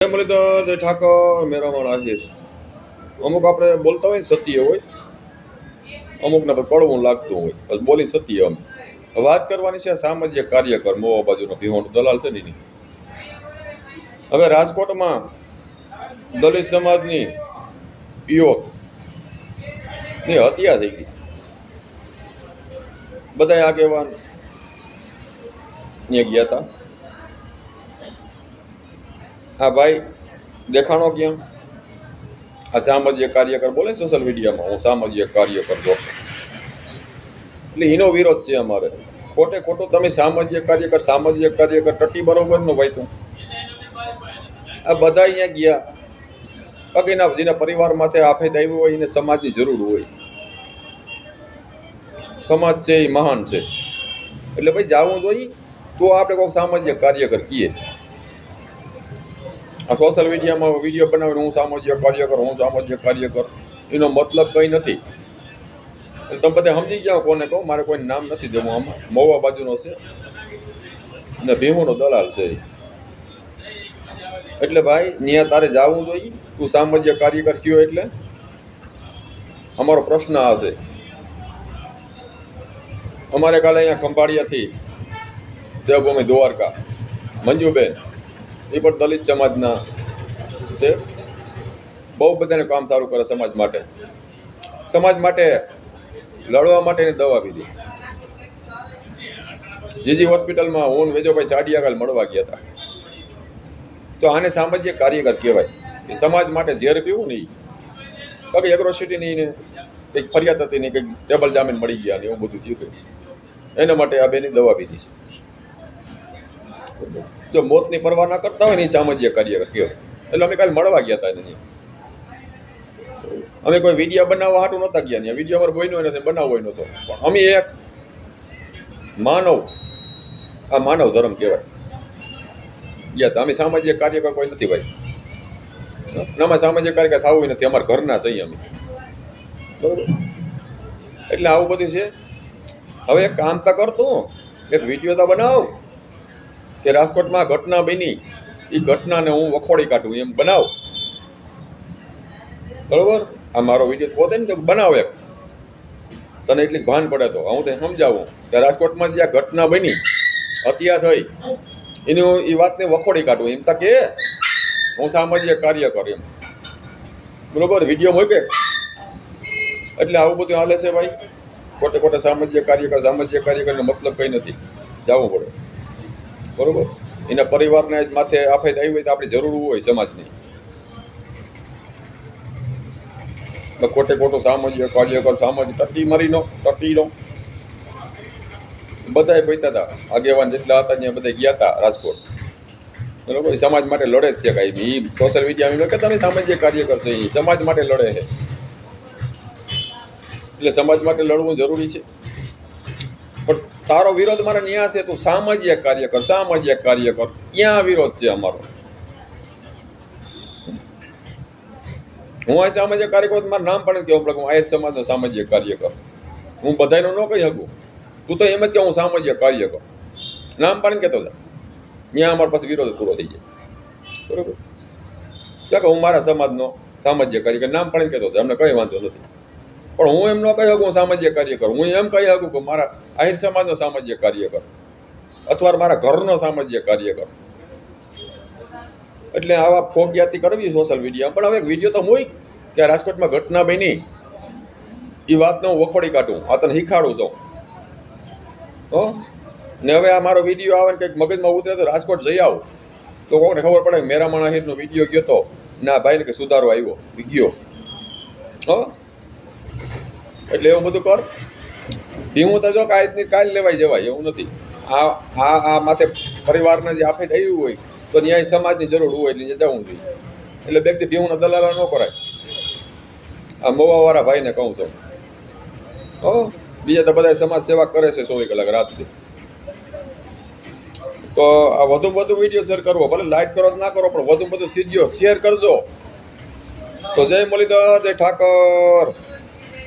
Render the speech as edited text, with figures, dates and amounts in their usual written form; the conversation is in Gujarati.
બોલે તો ઠાકોર મેરામણ આશીષ. અમુક આપણે બોલતા હોય ને સત્ય હોય, અમુકને કડવું લાગતું હોય, બસ બોલી સત્ય. અમે વાત કરવાની છે સામાજિક કાર્યકર મોવા બાજુનો ભીહોંડ દલાલ છે ને. હવે રાજકોટમાં દલિત સમાજની યુવક ની હત્યા થઈ ગઈ. બધા આગેવાન ત્યાં ગયા હતા. હા ભાઈ દેખાણો ક્યાં? આ સામાજિક કાર્યકર બોલે સોશિયલ મીડિયામાં હું સામાજિક કાર્યકર જો, એટલે એનો વિરોધ છે અમારે. ખોટે ખોટું તમે સામાજિક કાર્યકર ટટી બરોબર નો ભાઈ તું. આ બધા અહીંયા ગયા બાકીના જેના પરિવાર માથે આફત આવ્યું હોય એને સમાજની જરૂર હોય. સમાજ છે એ મહાન છે એટલે ભાઈ જાવું જોઈએ તો આપણે કોઈક સામાજિક કાર્યકર કહીએ. આ સોશિયલ મીડિયામાં વિડીયો બનાવીને હું સામાજિક કાર્યકર એનો મતલબ કંઈ નથી. તમે બધા સમજી ગયા કોને કહો, મારે કોઈ નામ નથી દેવું. આમાં મહુવા બાજુનો છે ને ભીમોનો દલાલ છે. એટલે ભાઈ ત્યાં તારે જવું જોઈએ. તું સામાજિક કાર્યકર થયો એટલે અમારો પ્રશ્ન આ છે. અમારે કાલે અહીંયા ખંભાળિયાથી દેવભૂમિ દ્વારકા મંજુબેન એ પણ દલિત સમાજના છે. બહુ બધાને કામ સારું કરે સમાજ માટે. સમાજ માટે લડવા માટેની દવા પીધી. જીજી હોસ્પિટલમાં હું વેજોભાઈ ચાડિયાકાલ મળવા ગયા હતા. તો આને સામાજિક કાર્યકર કહેવાય. એ સમાજ માટે ઝેર પીવું નહીં. બાકી એગ્રોસિટીની ને કંઈક ફરિયાદ હતી ને કંઈક ટેબલ જામીન મળી ગયા ને એવું બધું થયું. એના માટે આ બેની દવા પીધી છે. જો મોતની પરવા ના કરતા હોય ને એ સામાજિક કાર્યકર કહેવાય. એટલે અમે કાલે મળવા ગયા હતા એને. અમે કોઈ વિડીયો બનાવવા હાટું નહોતા ગયા. ને વિડીયો અમારે કોઈનો નથી, બનાવવો નહોતો. પણ અમે એક માનવ ધર્મ કહેવાય ગયા હતા. અમે સામાજિક કાર્યકર કોઈ નથી ભાઈ. આમાં સામાજિક કાર્યકર થવું નથી. અમારા ઘરના છીએ અમે, બરોબર. એટલે આવું બધું છે. હવે એક કામ તો કરતું, એક વિડીયો તો બનાવ કે રાજકોટમાં ઘટના બની, એ ઘટનાને હું વખોડી કાઢું એમ બનાવ, બરોબર. આ મારો વિડીયો પોતે ને બનાવ એક, તને એટલી ભાન પડે તો હું તને સમજાવું કે રાજકોટમાં જ્યાં ઘટના બની, હત્યા થઈ, એની હું એ વાતને વખોડી કાઢું એમ તક એ હું સામાજિક કાર્યકર એમ, બરોબર. વિડીયો મૂકે એટલે આવું બધું હાલે છે ભાઈ. ખોટે સામાજિક કાર્યકરનો મતલબ કંઈ નથી. જવું પડે, બરોબર. એના પરિવારને માથે આફત આવી હોય તો આપણી જરૂર હોય સમાજની. ખોટું સામાજિક કાર્યકર ટટીનો બધા પૈતા હતા. આગેવાન જેટલા હતા ત્યાં બધા ગયા હતા રાજકોટ, બરોબર. સમાજ માટે લડે જ છે કાંઈ. એ સોશિયલ મીડિયા કે તમે સામાજિક કાર્યકર છે, એ સમાજ માટે લડે છે. એટલે સમાજ માટે લડવું જરૂરી છે. પણ તારો વિરોધ મારા ન્યા છે. તું સામાજિક કાર્યકર ક્યાં વિરોધ છે અમારો? હું આ સામાજિક કાર્યકર મારું નામ પણ કેવું પડે. હું આ સમાજનો સામાજિક કાર્યકર. હું બધાનો ન કહી શકું. તું તો એમ જ કે હું સામાજિક કાર્યકર નામ પણ કહેતો હતા. ત્યાં અમારા પાસે વિરોધ પૂરો થઈ જાય, બરોબર. કે હું મારા સમાજનો સામાજિક કાર્યકર નામ પણ કહેતો હતો. અમને કંઈ વાંધો નથી. પણ હું એમ ન કહી શકું સામાજિક કાર્યકર. હું એમ કહી શકું કે મારા આહિર સમાજનો સામાજિક કાર્યકર અથવા મારા ઘરનો સામાજિક કાર્યકર. એટલે આવા ફોગયાતી કરવી સોશિયલ મીડિયા. પણ હવે એક વિડીયો તો હોય કે રાજકોટમાં ઘટના બની, એ વાતને હું વખોડી કાઢું, આ તને શીખાડું છું. હો ને હવે આ મારો વિડીયો આવે ને કંઈક મગજમાં ઉતરે તો રાજકોટ જઈ આવું તો કોઈને ખબર પડે કે મેરામણ આહિરનો વિડીયો ગયો તો ના ભાઈને કે સુધારો આવ્યો ગયો. હો એટલે એવું બધું કર. ધીમું તો જો કાલ લેવાઈ જવાય એવું નથી. આ માથે પરિવારને જે આફત આવ્યું હોય તો ન્યાય સમાજની જરૂર હોય એટલે જવું જોઈએ. એટલે વ્યક્તિ ભીમુના દલાલા ન કરાય. આ મોવાવાળા ભાઈને કહું છું. હો બીજા તો બધા સમાજ સેવા કરે છે 24 કલાક રાતથી. તો આ વધુ વિડીયો શેર કરવો, ભલે લાઈક કરો ના કરો, પણ વધુ સીધો શેર કરજો. તો જય મુરલીધર, જય ઠાકર.